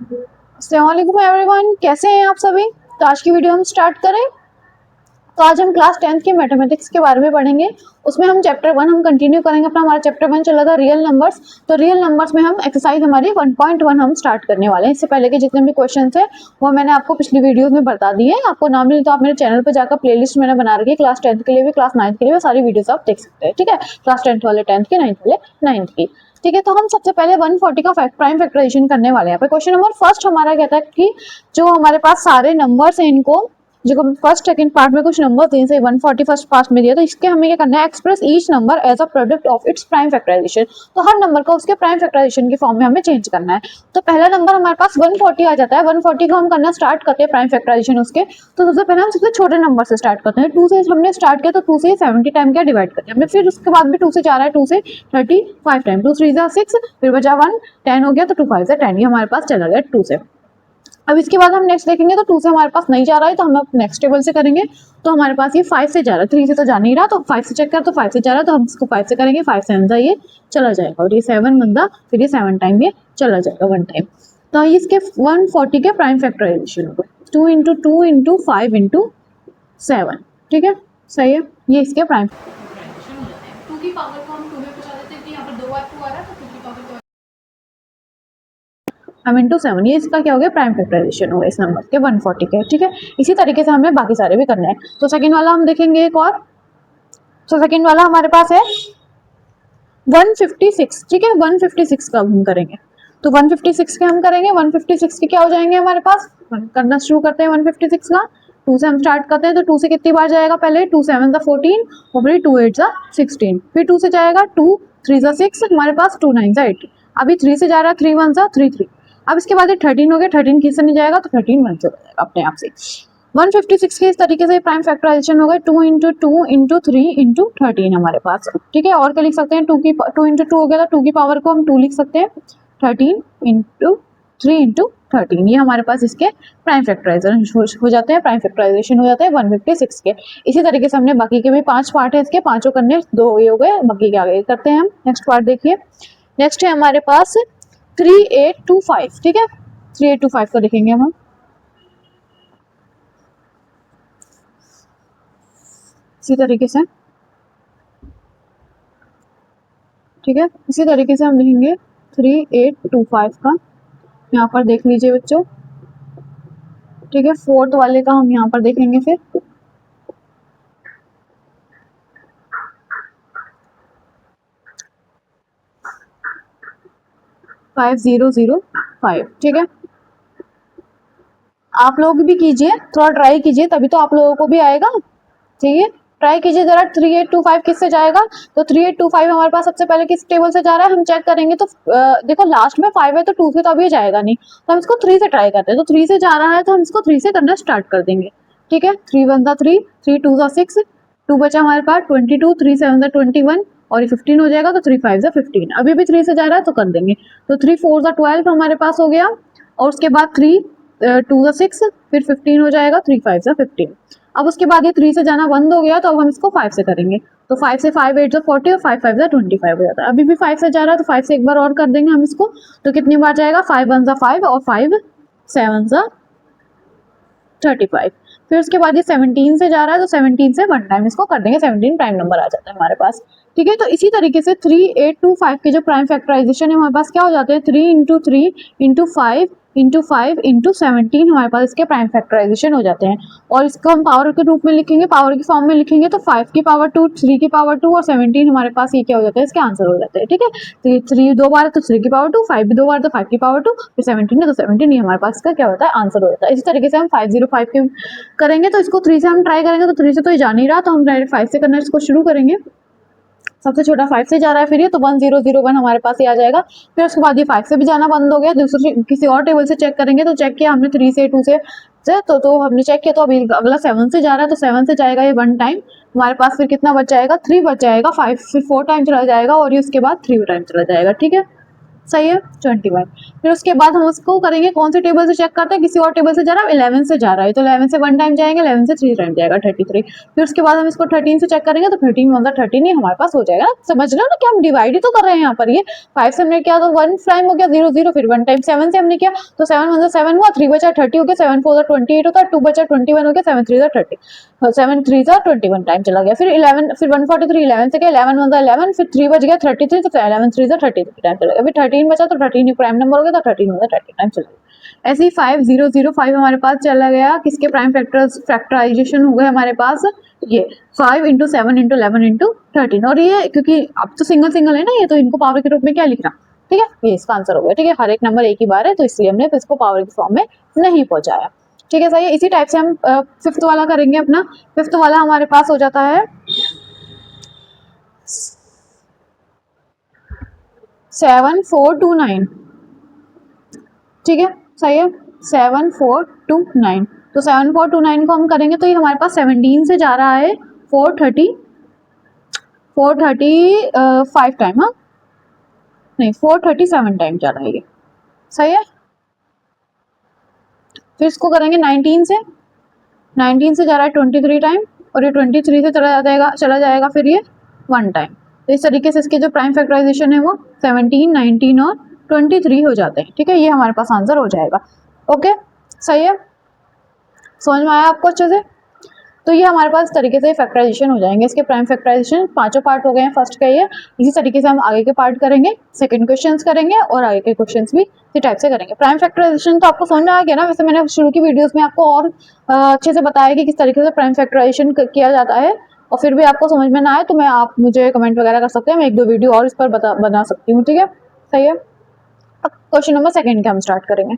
अस्सलाम वालेकुम एवरीवन, कैसे हैं आप सभी। तो आज की वीडियो हम स्टार्ट करें। तो आज हम क्लास 10th के मैथमेटिक्स के बारे में पढ़ेंगे। उसमें हम चैप्टर 1 हम कंटिन्यू करेंगे अपना। हमारा चैप्टर 1 चला था रियल नंबर्स। तो रियल नंबर्स में हम एक्सरसाइज हमारी 1.1 हम स्टार्ट करने वाले हैं। इससे पहले के जितने भी क्वेश्चन है वो मैंने आपको पिछली वीडियो में बता दिए हैं। आपको ना मिले तो आप मेरे चैनल पर जाकर प्लेलिस्ट मैंने बना रखी है, क्लास 10th के लिए भी, क्लास 9th के लिए भी, सारी वीडियोस आप देख सकते हैं। ठीक है, क्लास 10th वाले 10th की, 9th वाले 9th की। ठीक है, तो हम सबसे पहले 140 का प्राइम फैक्टराइजेशन करने वाले हैं। क्वेश्चन नंबर फर्स्ट हमारा कहता है कि जो हमारे पास सारे नंबर्स हैं, इनको जो फर्स्ट सेकंड पार्ट में कुछ नंबर दिए से 140 फर्स्ट पार्ट में दिया, तो इसके हमें क्या करना है, express each number as a product of its prime factorization. तो हर नंबर को उसके प्राइम फैक्टराइजेशन की फॉर्म में हमें चेंज करना है। तो पहला नंबर हमारे पास 140 आ जाता है। 140 को हम करना स्टार्ट करते हैं प्राइम फैक्टराइजेशन उसके। तो सबसे पहले हम सबसे छोटे नंबर से स्टार्ट करते हैं। 2 से हमने स्टार्ट किया, तो 2 से 70 टाइम क्या डिवाइड करते हैं हमने। फिर उसके बाद भी 2 से जा रहा है, 2 से 35 टाइम, 2 3 6, फिर बचा 1, 10 हो गया, तो 2 5 10, ये हमारे पास चला गया 2 से। अब इसके बाद हम नेक्स्ट देखेंगे, तो 2 से हमारे पास नहीं जा रहा है, तो हम अब नेक्स्ट टेबल से करेंगे। तो हमारे पास ये 5 से जा रहा है, 3 से तो जा नहीं रहा, तो 5 से चेक कर, तो 5 से जा रहा है, तो हम इसको 5 से करेंगे। 5 से अंदर ये चला जाएगा, और ये 7 बंदा, फिर ये 7 टाइम ये चला जाएगा 1 टाइम। तो इसके 140 के प्राइम फैक्टराइजेशन होगा 2 इंटू 2 इंटू 5 इंटू 7। ठीक है, सही है, ये इसके प्राइम फैक्टराइजेशन हो जाते हैं। 2 की पावर को हम 2 में पहुंचा देते हैं, यहाँ पर 2 बार 2 आ रहा है, तो 2 की पावर इंटू 7, ये इसका क्या हो गया, प्राइम फैक्टराइजेशन हो गया इस नंबर के 140 के। ठीक है, इसी तरीके से हमें बाकी सारे भी करना है। तो सेकंड वाला हम देखेंगे एक और। तो सेकंड वाला हमारे पास है 156। ठीक है, 156 का हम करेंगे। तो 156 के हम करेंगे, 156 के क्या हो जाएंगे हमारे पास, करना शुरू करते हैं 156 का। 2 से हम स्टार्ट करते हैं, तो 2 से कितनी बार जाएगा, पहले 2 7 14, और फिर 2 8 16, फिर 2 से जाएगा 2 3 6, हमारे पास 2 9 18। अभी 3 से जा रहा है, 3 1 3 3। अब इसके बाद 13 हो गया, 13 किससे नहीं जाएगा, तो 13 1 से जाएगा अपने आप से। 156 के इस तरीके से प्राइम फैक्टराइजेशन हो गए 2 इंटू 2 इंटू 3 इंटू 13 हमारे पास। ठीक है, और क्या लिख सकते हैं, 2 इंटू 2 हो गया, तो 2 की पावर को हम 2 लिख सकते हैं। 13 इंटू 3 इंटू 13, ये हमारे पास इसके प्राइम फैक्टराइजेशन हो जाते हैं, प्राइम फैक्टराइजेशन हो जाता है 156 के। इसी तरीके से हमने बाकी के भी 5 पार्ट है इसके, पांचों करने, 2 ये हो गए, बाकी के आगे करते हैं हम। नेक्स्ट पार्ट देखिए, नेक्स्ट है हमारे पास 3825। ठीक है, 3825 को देखेंगे हम। इसी तरीके से, ठीक है, इसी तरीके से हम लिखेंगे 3825 का, यहाँ पर देख लीजिए बच्चों। ठीक है, फोर्थ वाले का हम यहाँ पर देखेंगे फिर। फाइव 005। ठीक है, आप लोग भी कीजिए, थोड़ा ट्राई कीजिए, तभी तो आप लोगों को भी आएगा। ठीक है, ट्राई कीजिए जरा। 3825 किससे जाएगा, तो 3825 हमारे पास सबसे पहले किस टेबल से जा रहा है हम चेक करेंगे। तो देखो लास्ट में 5 है, तो 2 से तो अभी जाएगा नहीं, तो हम इसको 3 से ट्राई करते हैं। तो 3 से जा रहा है, तो हम इसको 3 से करना स्टार्ट कर देंगे। ठीक है, 3 1 3, 3 2 6, 2 बचा हमारे पास 22, 3 7 21, और ये 15 हो जाएगा, तो 3 5 15। अभी भी 3 से जा रहा है, तो कर देंगे। तो 3 4 12 हमारे पास हो गया, और उसके बाद 3 2 6, फिर 15 हो जाएगा, 3 5 15। अब उसके बाद ये 3 से जाना बंद हो गया, तो अब हम इसको 5 से करेंगे। तो 5 से 5 8 40, और 5 5 25 हो जाता है। अभी भी 5 से जा रहा है, तो 5 से एक बार और कर देंगे हम इसको। तो कितनी बार जाएगा, 5 1 5, और 5 7 35। फिर उसके बाद ये 17 से जा रहा है, तो 17 से 1 टाइम इसको कर देंगे, 17 प्राइम नंबर आ जाता है हमारे पास। ठीक है, तो इसी तरीके से 3825 के जो प्राइम फैक्टराइजेशन है हमारे पास क्या हो जाते हैं, 3 इंटू 3 इंटू 5 इंटू 5 इंटू 17 हमारे पास इसके प्राइम फैक्टराइजेशन हो जाते हैं। और इसको हम पावर के रूप में लिखेंगे, पावर की फॉर्म में लिखेंगे, तो 5 की पावर 2, 3 की पावर 2, और 17 हमारे पास ये क्या हो जाता है, इसके आंसर हो जाते हैं। ठीक है, तो 3 2 बार है, तो 3 की पावर 2, 5 भी 2 बार, तो 5 की पावर 2, फिर 17 है, तो 17 ही हमारे पास इसका क्या होता है, आंसर हो जाता है। इसी तरीके से हम 505 के करेंगे, तो इसको 3 से हम ट्राई करेंगे, तो 3 से तो ये जा नहीं रहा, तो हम डायरेक्ट 5 से करना इसको शुरू करेंगे। सबसे छोटा 5 से जा रहा है, फिर ये तो 1001 हमारे पास ये आ जाएगा। फिर उसके बाद ये 5 से भी जाना बंद हो गया, दूसरे किसी और टेबल से चेक करेंगे। तो चेक किया हमने 3 से 2 से तो हमने चेक किया, तो अभी अगला 7 से जा रहा है, तो 7 से जाएगा ये 1 टाइम हमारे पास। फिर कितना बच जाएगा, 3 बच जाएगा, 5 फिर 4 टाइम चला जाएगा, और ये उसके बाद 3 टाइम चला जाएगा। ठीक है, सही है 21। फिर उसके बाद हम उसको करेंगे कौन से टेबल से चेक करते हैं, किसी और टेबल से जा रहा है, 11 से जा रहा है तो 11 से 1 टाइम जाएंगे, 11 से 3 टाइम जाएगा 33। फिर उसके बाद हम इसको 13 से चेक करेंगे तो 13 1 13 ही हमारे पास हो जाएगा। समझ रहे हो ना कि हम डिवाइड ही तो कर रहे हैं यहाँ पर। ये 5 से हमने किया तो 1 टाइम हो गया 0 0, फिर 1 टाइम 7 से हमने किया तो 7 1 7 हुआ, 3 बचा 30 हो गया, 7 4 28 होता है, 2 बचा 21 हो गया, 7 3 30, 7 3 21 टाइम चला गया। फिर 11 फिर 143 11 से गया, 11 1 11, फिर 3 बच गया 33 तो 11 3 33 टाइम चला गया। फिर 13 बचा तो 13 प्राइम नंबर हो गया तो 13 30 टाइम चला गया। ऐसे ही 5 0 0 5 हमारे पास चला गया, किसके प्राइम फैक्टर्स फैक्टराइजेशन हो गए हमारे पास, ये 5 × 7 × 11 × 13। और ये क्योंकि अब तो सिंगल सिंगल है ना ये, तो इनको पावर के रूप में क्या लिखना, ठीक है, ये इसका आंसर हो गया। ठीक है, हर एक नंबर एक ही बार है तो इसलिए हमने इसको पावर के फॉर्म में नहीं पहुंचाया। ठीक है, सही है। इसी टाइप से हम फिफ्थ वाला करेंगे अपना। फिफ्थ वाला हमारे पास हो जाता है 7 4 2 9। ठीक है, सही है 7 4 2 9। तो 7 4 2 9 को हम करेंगे तो ये हमारे पास 17 से जा रहा है 435 टाइम, हाँ नहीं 437 टाइम जा रहा है ये, सही है। फिर इसको करेंगे 19 से, 19 से जा रहा है 23 टाइम, और ये 23 से चला जाएगा फिर ये 1 टाइम। तो इस तरीके से इसके जो प्राइम फैक्टराइजेशन है वो 17 19 और 23 हो जाते हैं। ठीक है, ये हमारे पास आंसर हो जाएगा। ओके, सही है, समझ में आया आपको अच्छे से। तो ये हमारे पास इस तरीके से फैक्टराइजेशन हो जाएंगे। इसके प्राइम फैक्टराइजेशन पांचों पार्ट हो गए हैं फर्स्ट के ये। इसी तरीके से हम आगे के पार्ट करेंगे, सेकंड क्वेश्चंस करेंगे और आगे के क्वेश्चंस भी इसी टाइप से करेंगे। प्राइम फैक्टराइजेशन तो आपको समझ में आ गया ना। वैसे मैंने शुरू की वीडियोस में आपको और अच्छे से बताया कि किस तरीके से प्राइम फैक्टराइजेशन किया जाता है, और फिर भी आपको समझ में ना आए तो मैं आप मुझे कमेंट वगैरह कर सकते हैं, मैं 1-2 वीडियो और इस पर बना सकती हूँ। ठीक है, सही है। अब क्वेश्चन नंबर 2 के हम स्टार्ट करेंगे।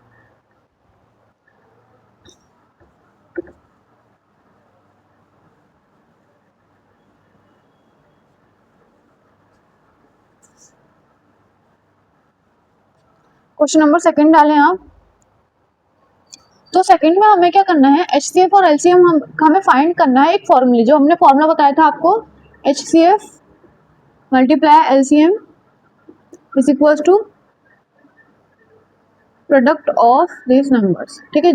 क्वेश्चन नंबर 2 डालें आप। तो सेकंड में हमें क्या करना है, HCF और LCM हमें फाइंड करना है। एक फॉर्मूले जो हमने फॉर्मूला बताया था आपको, HCF multiply LCM is equal to product of this numbers. ठीक है,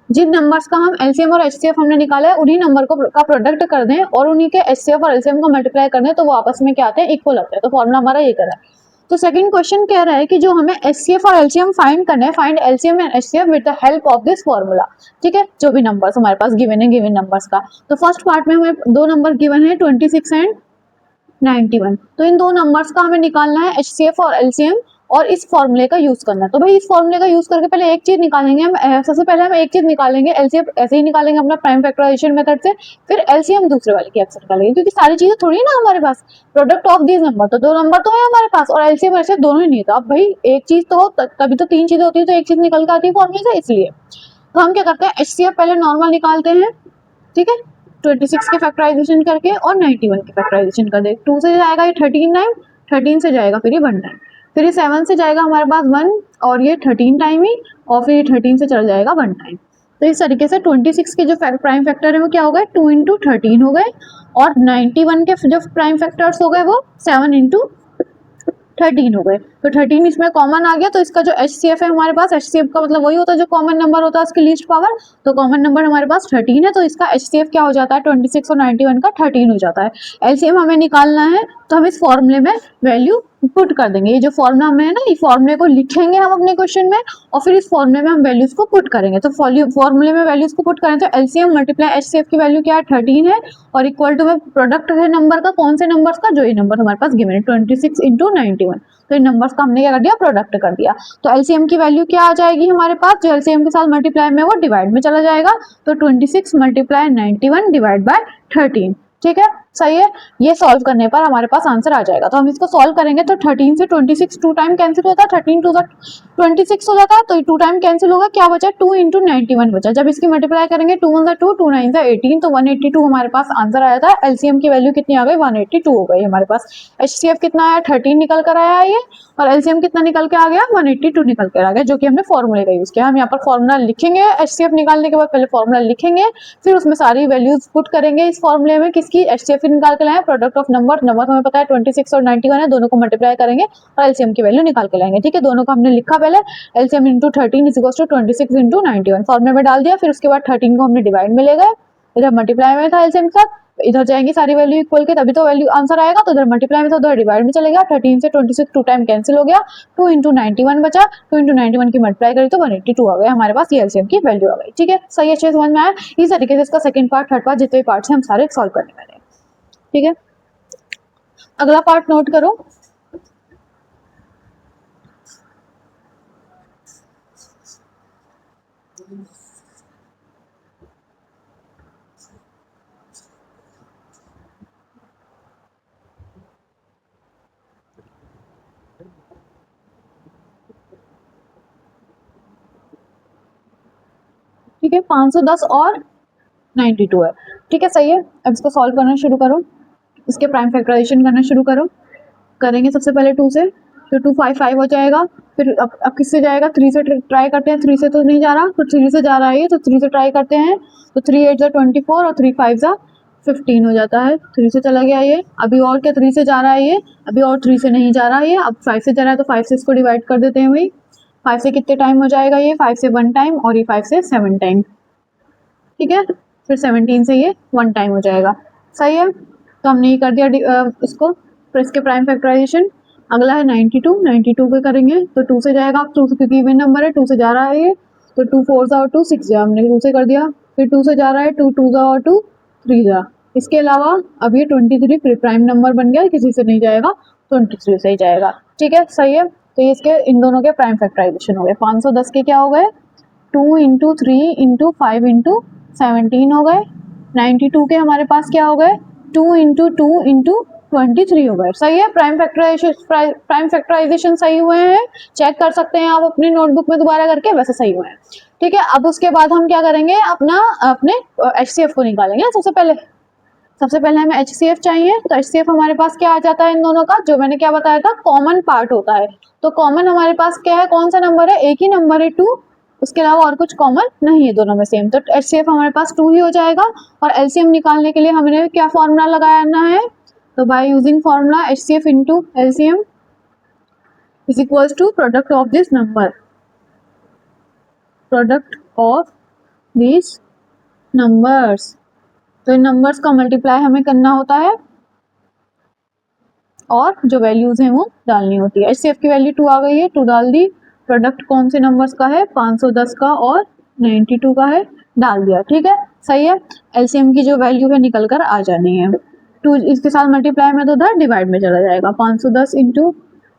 जिन नंबर्स का हम LCM और HCF हमने निकाला है उन्हीं नंबर को का प्रोडक्ट कर दें और उन्हीं के HCF और LCM को मल्टीप्लाई कर दें तो वो आपस में क्या आते हैं, इक्वल आते हैं। तो फॉर्मूला हमारा ये करा है। तो सेकंड क्वेश्चन कह रहा है कि जो हमें HCF और LCM फाइंड करना है, find LCM and HCF with the help of this formula. ठीक है, जो भी नंबर्स हमारे पास गिवन है, गिवन नंबर्स का। तो फर्स्ट पार्ट में हमें 2 नंबर गिवन है 26 एंड 91। तो इन 2 नंबर्स का हमें निकालना है HCF और LCM और इस फॉर्मूले का यूज करना है। तो भाई इस फॉर्मूले का यूज करके पहले एक चीज निकालेंगे हम। सबसे पहले हम एक चीज निकालेंगे, LCM ऐसे ही निकालेंगे अपना प्राइम फैक्टराइजेशन मेथड से, फिर LCM दूसरे वाले की एक्सेप्ट निकालेंगे, क्योंकि सारी चीजें थोड़ी ना हमारे पास। प्रोडक्ट ऑफ दिस नंबर तो 2 नंबर तो है हमारे पास, और LCM ऐसे दोनों ही नहीं। तो अब भाई एक चीज तो हो तभी तो 3 चीजें होती है, तो एक चीज निकल के आती है फॉर्मूले से, इसलिए तो हम क्या करते हैं, HCF पहले नॉर्मल निकालते हैं। ठीक है, 26 के फैक्टराइजेशन करके और 91 के फैक्टराइजेशन कर दे। 2 से जाएगा ये 13 टाइम, 13 से जाएगा फिर ये 1 टाइम, फिर ये 7 से जाएगा हमारे पास 1 और ये 13 टाइम ही, और फिर ये 13 से चल जाएगा 1 टाइम। तो इस तरीके से 26 के जो प्राइम फैक्टर है वो क्या हो गए, 2 × 13 हो गए, और 91 के जो प्राइम फैक्टर्स हो गए वो 7 × 13 हो गए। तो 13 इसमें कॉमन आ गया, तो इसका जो HCF है हमारे पास, HCF का मतलब वही होता है जो कॉमन नंबर होता है उसकी लीस्ट पावर। तो कॉमन नंबर हमारे पास 13 है, तो इसका HCF क्या हो जाता है, 26 और 91 का 13 हो जाता है। LCM हमें निकालना है, तो हम इस फॉर्मूले में वैल्यू पुट कर देंगे। ये जो फॉर्मूला हमें है ना, इस फॉर्मूले को लिखेंगे हम अपने क्वेश्चन में, और फिर इस फॉर्मूले में हम वैल्यूज को पुट करेंगे। तो फॉर्मूले में वैल्यूज को पुट करें तो LCM मल्टीप्लाई HCF की वैल्यू क्या है, 13 है, और इक्वल टू में प्रोडक्ट है नंबर का, कौन से नंबर्स का, जो ये नंबर हमारे पास गिवन है 26 × 91। तो इन नंबर्स का हमने क्या कर दिया, प्रोडक्ट कर दिया। तो LCM की वैल्यू क्या आ जाएगी हमारे पास, जो LCM के साथ मल्टीप्लाई में वो डिवाइड में चला जाएगा। तो 26 × 91 डिवाइड बाय 13। ठीक है, सही है। ये सॉल्व करने पर हमारे पास आंसर आ जाएगा। तो हम इसको सॉल्व करेंगे तो 13 से 26 2 टाइम कैंसिल होता है, 13 2 26 हो जाता है, तो 2 टाइम कैंसिल होगा, क्या बचा, 2 × 91 बचा। जब इसकी मल्टीप्लाई करेंगे 2 1 2 2 9 18, तो 182 हमारे पास आंसर आया था। LCM की वैल्यू कितनी आ गई, 182 हो गई हमारे पास। HCF कितना आया, 13 निकल कर आया ये, और LCM कितना निकल के आ गया, 182 निकल कर आ गया, जो कि हमने फॉर्मूले का यूज किया। हम यहाँ पर फॉर्मूला लिखेंगे, HCF निकालने के बाद पहले फॉर्मूला लिखेंगे, फिर उसमें सारी वैल्यूज पुट करेंगे इस फॉर्मूले में, किसकी, HCF फिर निकाल के लाए प्रोडक्ट ऑफ नंबर, नंबर हमें पता है 26 और 91 है, दोनों को मल्टीप्लाई करेंगे और एलसीएम की वैल्यू निकाल के लाएंगे। ठीक है, दोनों को हमने लिखा पहले, LCM into 13 is equal to 26 into 91 फॉर्मूले में डाल दिया। फिर उसके बाद 13 को हमने डिवाइड में ले गए, इधर मल्टीप्लाई में था एलसीएम के साथ, इधर जाएंगी सारी वैल्यू इक्वल के तभी तो वैल्यू आंसर आएगा, तो इधर मल्टीप्लाई में था उधर डिवाइड में चलेगा। 13 से 26 टू टाइम कैंसिल हो गया, 2 इंटू 91 बचा, 2 इंटू 91 की मल्टीप्लाई करी तो 182 आ गया हमारे पास, ये एलसीएम की वैल्यू आ गई। ठीक है, सही अच्छे से समझ में आया। इस तरीके से इसका सेकंड पार्ट थर्ड पार्ट जितने पार्ट्स हैं हम सारे सॉल्व करने वाले हैं। ठीक है, अगला पार्ट नोट करो। ठीक है, 510 और 92 है। ठीक है, सही है। अब इसको सॉल्व करना शुरू करो, इसके प्राइम फैक्टराइजेशन करना शुरू करो। करेंगे सबसे पहले 2 से, तो 255 हो जाएगा। फिर अब किससे जाएगा, 3 से ट्राई करते हैं। 3 से तो नहीं जा रहा, तो 3 से जा रहा है ये, तो 3 से ट्राई करते हैं। तो 3 8 24 और 3 5 15 हो जाता है। 3 से चला गया ये, अभी और क्या 3 से जा रहा है ये, अभी और 3 से नहीं जा रहा है ये, अब 5 से जा रहा है, तो 5 से इसको डिवाइड कर देते हैं भाई। 5 से कितने टाइम हो जाएगा ये, 5 से 1 टाइम और ये 5 से 7 टाइम। ठीक है, फिर 17 से ये 1 टाइम हो जाएगा। सही है, तो हमने ये कर दिया इसको, फिर इसके प्राइम फैक्टराइजेशन। अगला है 92, 92 पे करेंगे तो 2 से जाएगा, 2 से क्योंकि इवन नंबर है 2 से जा रहा है ये, तो 2 4 और 2 6 जा, हमने 2 से कर दिया। फिर 2 से जा रहा है, 2 2 जा और 2 3 जा। इसके अलावा अब ये 23 फिर प्राइम नंबर बन गया, किसी से नहीं जाएगा, 23 से ही जाएगा। ठीक है, सही है। तो ये इसके इन दोनों के प्राइम फैक्टराइजेशन हो गए। 510 के क्या हो गए, 2 इंटू 3 इंटू 5 इंटू 17 हो गए। 92 के हमारे पास क्या हो गए, 2 इंटू 2 इंटू 23 हो गए। सही है, प्राइम फैक्टराइजेशन सही हुए हैं, चेक कर सकते हैं आप अपनी नोटबुक में दोबारा करके, वैसे सही हुए हैं। ठीक है, अब उसके बाद हम क्या करेंगे, अपने HCF को निकालेंगे। सबसे पहले हमें HCF चाहिए, तो HCF हमारे पास क्या आ जाता है इन दोनों का, जो मैंने क्या बताया था, कॉमन पार्ट होता है। तो कॉमन हमारे पास क्या है, कौन सा नंबर है, एक ही नंबर है 2, उसके अलावा और कुछ कॉमन नहीं है दोनों में सेम, तो HCF हमारे पास 2 ही हो जाएगा। और LCM निकालने के लिए हमने क्या फॉर्मूला लगाना है, तो by using formula HCF into LCM is equals to product of this number, product of this numbers. तो इन नंबर्स का मल्टीप्लाई हमें करना होता है और जो वैल्यूज हैं वो डालनी होती है। HCF की वैल्यू 2 आ गई है, 2 डाल दी। प्रोडक्ट कौन से नंबर्स का है, 510 का और 92 का है, डाल दिया। ठीक है, सही है। LCM की जो वैल्यू है निकल कर आ जानी है। 2 इसके साथ मल्टीप्लाई में तो उधर डिवाइड में चला जाएगा। 510 इंटू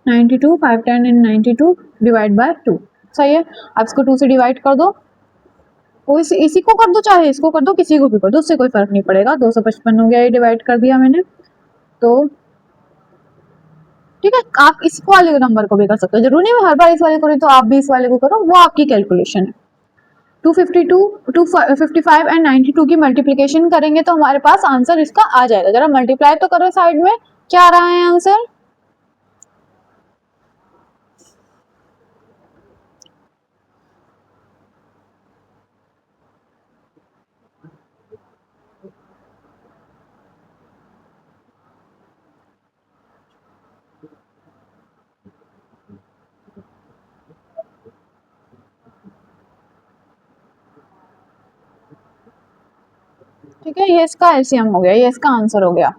92, 5 10 इन 92 डिवाइड बाय 2। सही है, अब इसको 2 से डिवाइड कर दो, वो इसी को कर दो, चाहे इसको कर दो, किसी को भी कर दो, उससे कोई फर्क नहीं पड़ेगा। 255 हो गया, ये डिवाइड कर दिया मैंने। तो ठीक है, आप इस वाले नंबर को भी कर सकते हो, जरूरी नहीं हर बार इस वाले को करें, तो आप भी इस वाले को करो, वो आपकी कैलकुलेशन है। 252, 255 एंड 92 की मल्टीप्लिकेशन करेंगे तो हमारे पास आंसर इसका आ जाएगा। जरा मल्टीप्लाई तो करो साइड में, क्या आ रहा है आंसर, ठीक है, ये इसका LCM हो गया, ये इसका आंसर हो गया।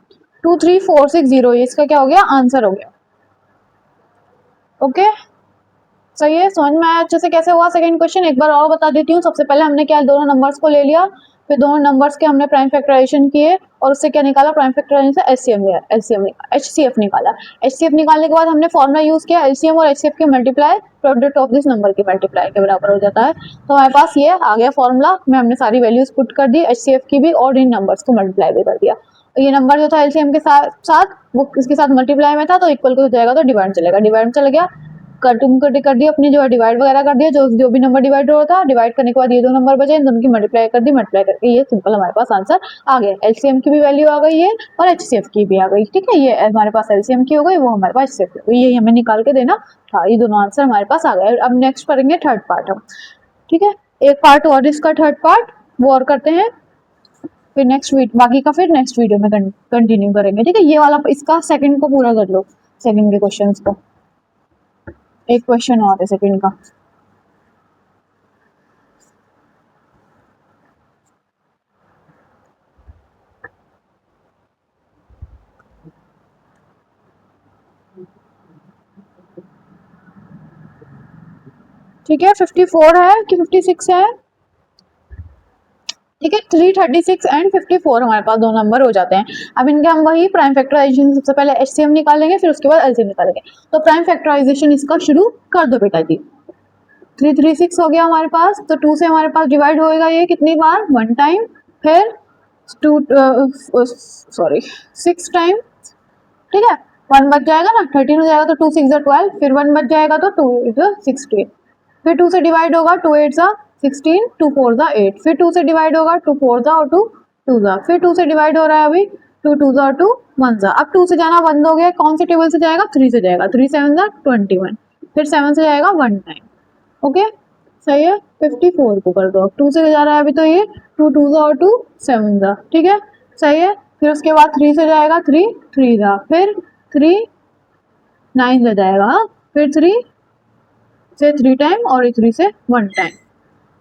23460, ये इसका क्या हो गया, आंसर हो गया। ओके, सही है, समझ में आया अच्छे से कैसे हुआ सेकंड क्वेश्चन। एक बार और बता देती हूँ। सबसे पहले हमने क्या, दोनों नंबर्स को ले लिया, फिर दोनों नंबर्स के हमने प्राइम फैक्टराइजेशन किए और उससे क्या निकाला, प्राइम फैक्टराइजेशन से HCF निकाला। HCF निकालने के बाद हमने फॉर्मूला यूज किया, LCM और HCF के multiply product of this number की मल्टीप्लाई के बराबर हो जाता है। तो हमारे पास ये आ गया फॉर्मूला में हमने सारी वैल्यूज पुट कर दी, HCF की भी और इन नंबर्स को मल्टीप्लाई भी कर दिया। ये नंबर जो था LCM के साथ वो इसके साथ मल्टीप्लाई में था, तो इक्वल को हो जाएगा, तो डिवाइड चलेगा, डिवाइड चल गया, कर दिया अपनी जो है डिवाइड वगैरह कर दिया, जो भी नंबर डिवाइड हो रहा था, डिवाइड करने के बाद ये दो नंबर बचे, इन दोनों की मल्टीप्लाई कर दी, मल्टीप्लाई करके ये सिंपल हमारे पास आंसर आ गया। LCM की भी वैल्यू आ गई है और HCF की भी आ गई। ठीक है, ये हमारे पास LCM की हो गई, वो हमारे पास HCF की हो गई, ये हमें निकाल के देना था। ये दोनों आंसर हमारे पास आ गए। अब नेक्स्ट करेंगे थर्ड पार्ट हम। ठीक है, एक पार्ट और इसका थर्ड पार्ट वो और करते हैं, फिर नेक्स्ट वीडियो, बाकी का फिर नेक्स्ट वीडियो में कंटिन्यू करेंगे, ठीक है। ये वाला इसका सेकंड को पूरा कर लो, सेकंड के क्वेश्चंस को। एक क्वेश्चन और है सेकंड का। ठीक है, 54 है कि 56 है? ठीक है, 336 एंड 54 हमारे पास दो नंबर हो जाते हैं। अब इनके हम वही प्राइम फैक्टराइजेशन, सबसे पहले एचसीएम निकालेंगे, फिर उसके बाद एलसीएम निकालेंगे। तो प्राइम फैक्टराइजेशन इसका शुरू कर दो बेटा जी। 336 हो गया हमारे पास, तो 2 से हमारे पास डिवाइड होएगा ये कितनी बार? 1 टाइम। फिर 6 टाइम, ठीक है। 1 बच जाएगा ना, 13 हो जाएगा, तो 2 6 12, फिर 1 बच जाएगा तो 2 16। फिर 2 से डिवाइड होगा, 2 8 16, 2 4 8। फिर 2 से डिवाइड होगा, 2 4 और 2 2 फिर 2 से डिवाइड हो रहा है अभी, 2 2 और 2 1। अब 2 से जाना बंद हो गया, कौन से टेबल से जाएगा? 3 से जाएगा। 3 7 21। फिर 7 से जाएगा 1 टाइम, ओके सही है। 54 को कर दो, अब 2 से जा रहा है अभी, तो ये 2 2 और 2 7, ठीक है सही है। फिर उसके बाद 3 से जाएगा, 3 3, फिर 3 9 से जाएगा, फिर 3 से 3 टाइम और 3 से 1 टाइम,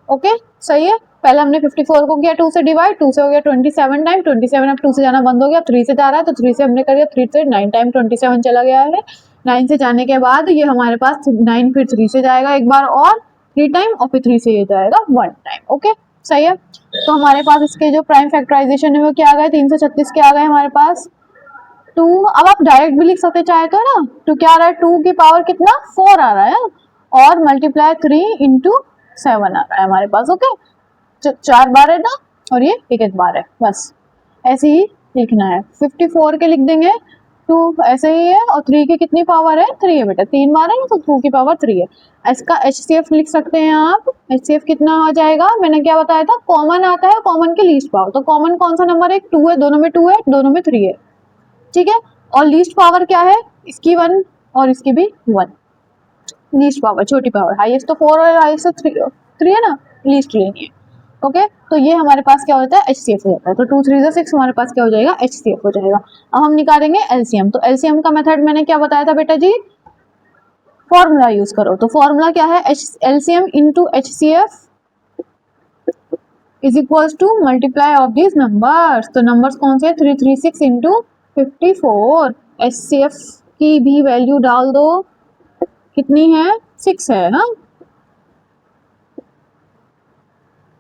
ओके सही है। पहले हमने 54 को किया 2 से डिवाइड, 2 से हो गया 27 टाइम, 27 अब 2 से जाना बंद हो गया, 3 से जा रहा है, तो 3 से हमने कर दिया, 3 से 9 टाइम 27 चला गया है। 9 से जाने के बाद ये हमारे पास 9 फिर 3 से जाएगा एक बार और 3 टाइम, और फिर 3 से ये जाएगा 1 टाइम, ओके सही है। तो हमारे पास इसके जो प्राइम फैक्टराइजेशन है वो क्या आ गए? 336 के आ गए हमारे पास 2। अब आप डायरेक्ट भी लिख सकते चाहे तो ना, तो क्या आ रहा है? 2 की पावर कितना? 4 आ रहा है, और मल्टीप्लाई 3 इंटू 7 आ रहा है हमारे पास, ओके। 4 बार है ना, और ये एक बार है, बस ऐसे ही लिखना है। 54 के लिख देंगे 2 ऐसे ही है, और 3 की कितनी पावर है? 3 है बेटा, 3 बार है ना, तो 2 की पावर 3 है। इसका HCF लिख सकते हैं आप। HCF कितना आ जाएगा? मैंने क्या बताया था? कॉमन आता है, कॉमन की लीस्ट पावर। तो कॉमन कौन सा नंबर है? 2 है, दोनों में 2 है, दोनों में 3 है, ठीक है। और लीस्ट पावर क्या है? इसकी 1 और इसकी भी 1। लीस्ट पावर, छोटी पावर। हाईएस्ट तो 4 और हाईएस्ट तो 3 है ना, लीस्ट लेनी है, ओके। तो ये हमारे पास क्या होता है? HCF हो जाता है। तो 2 3 6 हमारे पास क्या हो जाएगा? HCF हो जाएगा। अब हम निकालेंगे LCM। तो LCM का मेथड मैंने क्या बताया था बेटा जी? फॉर्मूला यूज करो। तो फॉर्मूला क्या है? LCM into HCF is equal to multiply of this numbers. तो नंबर्स कौन से? 336 इंटू 54। HCF की भी वैल्यू डाल दो, कितनी है? 6 है ना।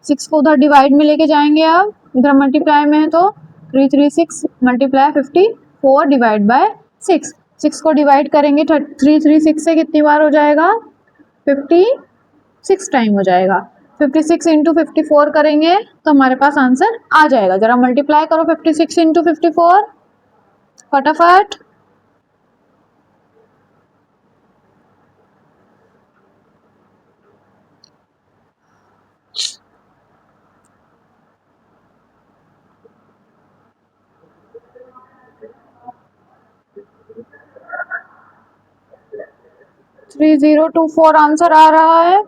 6 को उधर डिवाइड में लेके जाएंगे, अब इधर मल्टीप्लाई में है, तो 336 मल्टीप्लाई 54 डिवाइड बाय 6। 6 को डिवाइड करेंगे 336 से, कितनी बार हो जाएगा? 56 टाइम हो जाएगा। 56 इंटू 54 करेंगे तो हमारे पास आंसर आ जाएगा। जरा मल्टीप्लाई करो 56 इंटू 54 फटाफट। थ्री 3024 आंसर आ रहा है।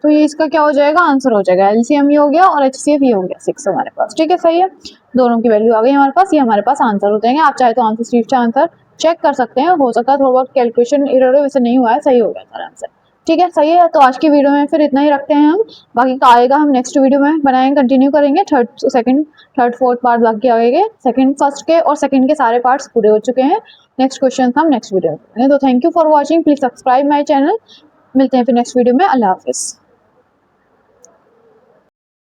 तो ये इसका क्या हो जाएगा? आंसर हो जाएगा। LCM ही हो गया और HCF ही हो गया 6 हमारे पास, ठीक है सही है। दोनों की वैल्यू आ गई हमारे पास, ये हमारे पास आंसर हो जाएंगे। आप चाहे तो आंसर शीट से आंसर चेक कर सकते हैं, हो सकता है थोड़ा बहुत कैलकुलेशन एरर है, वैसे नहीं हुआ है, सही हो गया सारा आंसर, ठीक है सही है। तो आज की वीडियो में फिर इतना ही रखते हैं हम, बाकी का आएगा हम नेक्स्ट वीडियो में बनाएंगे, कंटिन्यू करेंगे। थर्ड फोर्थ पार्ट बाकी आएंगे। सेकंड फर्स्ट के और सेकंड के सारे पार्ट्स पूरे हो चुके हैं। नेक्स्ट क्वेश्चन हम नेक्स्ट वीडियो में। तो thank you for watching, please subscribe my channel. मिलते हैं फिर नेक्स्ट वीडियो में। अल्लाह हाफिज़।